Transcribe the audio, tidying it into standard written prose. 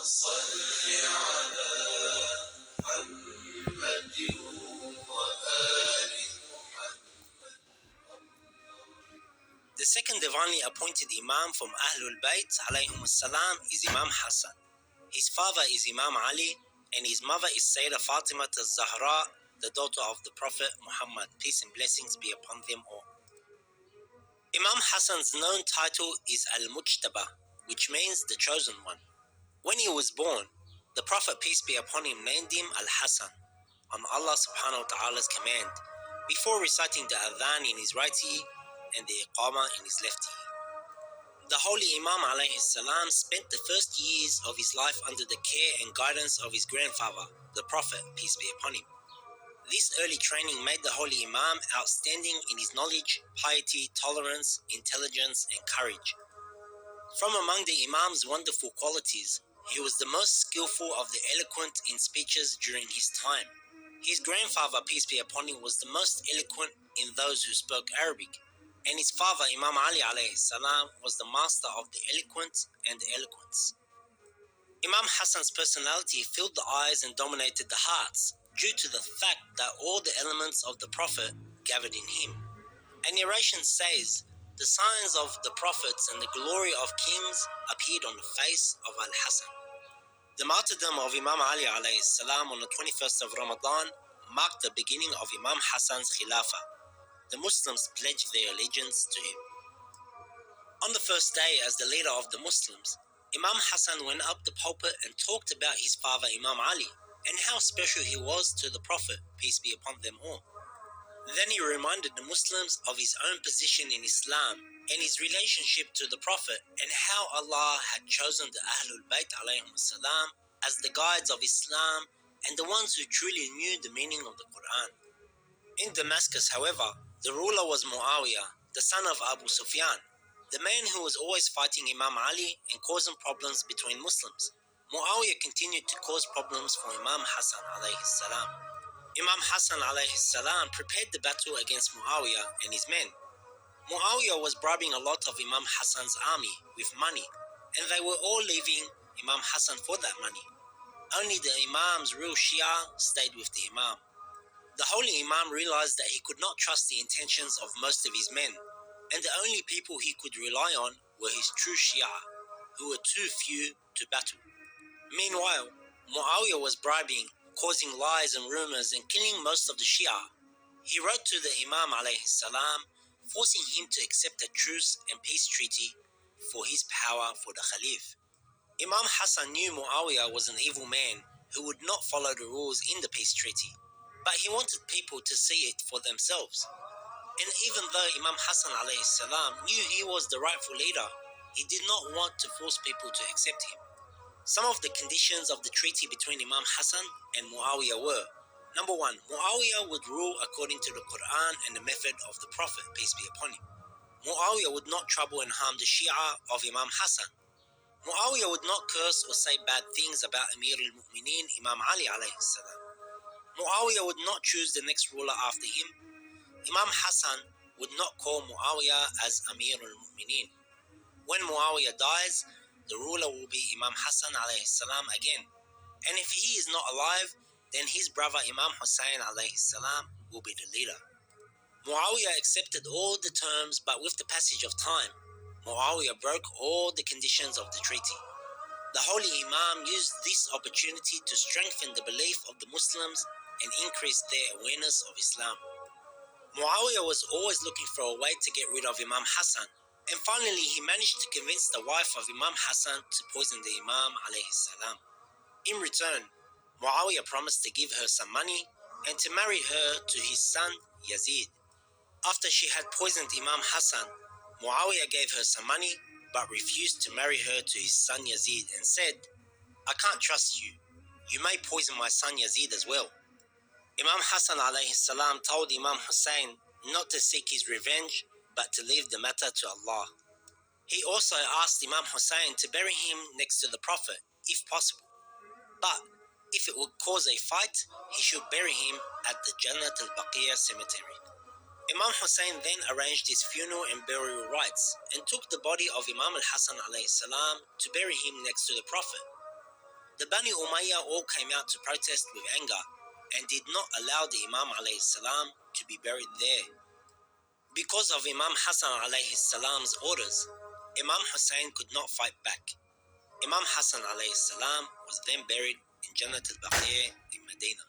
صل على محمد وآل محمد. The second divinely appointed Imam from Ahlul Bayt alayhum salam is Imam Hassan. His father is Imam Ali and his mother is Sayyidah Fatima al-Zahra, the daughter of the Prophet Muhammad, peace and blessings be upon them all. Imam Hassan's known title is Al-Mujtaba, which means the chosen one. When he was born, the Prophet, peace be upon him, named him Al-Hassan on Allah subhanahu wa ta'ala's command, before reciting the adhan in his right ear and the iqamah in his left ear. The Holy Imam alayhi salam spent the first years of his life under the care and guidance of his grandfather, the Prophet, peace be upon him. This early training made the Holy Imam outstanding in his knowledge, piety, tolerance, intelligence, and courage. From among the Imam's wonderful qualities, he was the most skillful of the eloquent in speeches during his time. His grandfather, peace be upon him, was the most eloquent in those who spoke Arabic, and his father, Imam Ali alayhi salam, was the master of the eloquent and the eloquence. Imam Hassan's personality filled the eyes and dominated the hearts, due to the fact that all the elements of the Prophet gathered in him. A narration says, the signs of the prophets and the glory of kings appeared on the face of Al-Hassan. The martyrdom of Imam Ali alayhi salam on the 21st of Ramadan marked the beginning of Imam Hassan's Khilafah. The Muslims pledged their allegiance to him. On the first day as the leader of the Muslims, Imam Hassan went up the pulpit and talked about his father Imam Ali and how special he was to the Prophet, peace be upon them all. Then he reminded the Muslims of his own position in Islam and his relationship to the Prophet and how Allah had chosen the Ahlul Bayt alayhim salam as the guides of Islam and the ones who truly knew the meaning of the Quran. In Damascus, however, the ruler was Muawiyah, the son of Abu Sufyan, the man who was always fighting Imam Ali and causing problems between Muslims. Muawiyah continued to cause problems for Imam Hassan alayhi salam. Imam Hassan alayhi salam prepared the battle against Muawiyah and his men. Muawiyah was bribing a lot of Imam Hassan's army with money, and they were all leaving Imam Hassan for that money. Only the Imam's real Shia stayed with the Imam. The Holy Imam realized that he could not trust the intentions of most of his men, and the only people he could rely on were his true Shia, who were too few to battle. Meanwhile, Muawiyah was bribing, causing lies and rumors and killing most of the Shia. He wrote to the Imam alayhi salam, forcing him to accept a truce and peace treaty for his power for the Khalif. Imam Hassan knew Muawiyah was an evil man who would not follow the rules in the peace treaty, but he wanted people to see it for themselves. And even though Imam Hassan alayhi salam knew he was the rightful leader, he did not want to force people to accept him. Some of the conditions of the treaty between Imam Hassan and Muawiyah were: number one, Muawiyah would rule according to the Quran and the method of the Prophet, peace be upon him. Muawiyah would not trouble and harm the Shia of Imam Hassan. Muawiyah would not curse or say bad things about Amir al-Mu'mineen, Imam Ali alayhi salam. Muawiyah would not choose the next ruler after him. Imam Hassan would not call Muawiyah as Amir al-Mu'mineen. When Muawiyah dies, the ruler will be Imam Hassan alayhi salam again. And if he is not alive, then his brother Imam Hussein alayhi salam will be the leader. Muawiyah accepted all the terms, but with the passage of time, Muawiyah broke all the conditions of the treaty. The Holy Imam used this opportunity to strengthen the belief of the Muslims and increase their awareness of Islam. Muawiyah was always looking for a way to get rid of Imam Hassan, and finally he managed to convince the wife of Imam Hassan to poison the Imam alayhi salam. In return, Muawiyah promised to give her some money and to marry her to his son Yazid. After she had poisoned Imam Hassan, Muawiyah gave her some money but refused to marry her to his son Yazid and said, "I can't trust you. You may poison my son Yazid as well." Imam Hassan alayhi salam told Imam Hussein not to seek his revenge but to leave the matter to Allah. He also asked Imam Hussein to bury him next to the Prophet, if possible. But if it would cause a fight, he should bury him at the Jannat al-Baqiyah cemetery. Imam Hussein then arranged his funeral and burial rites and took the body of Imam al-Hassan alayhi salam to bury him next to the Prophet. The Bani Umayyah all came out to protest with anger and did not allow the Imam alayhi salam to be buried there. Because of Imam Hassan alayhi salam's orders, Imam Hussein could not fight back. Imam Hassan alayhi salam was then buried in Jannat al-Baqi' in Medina.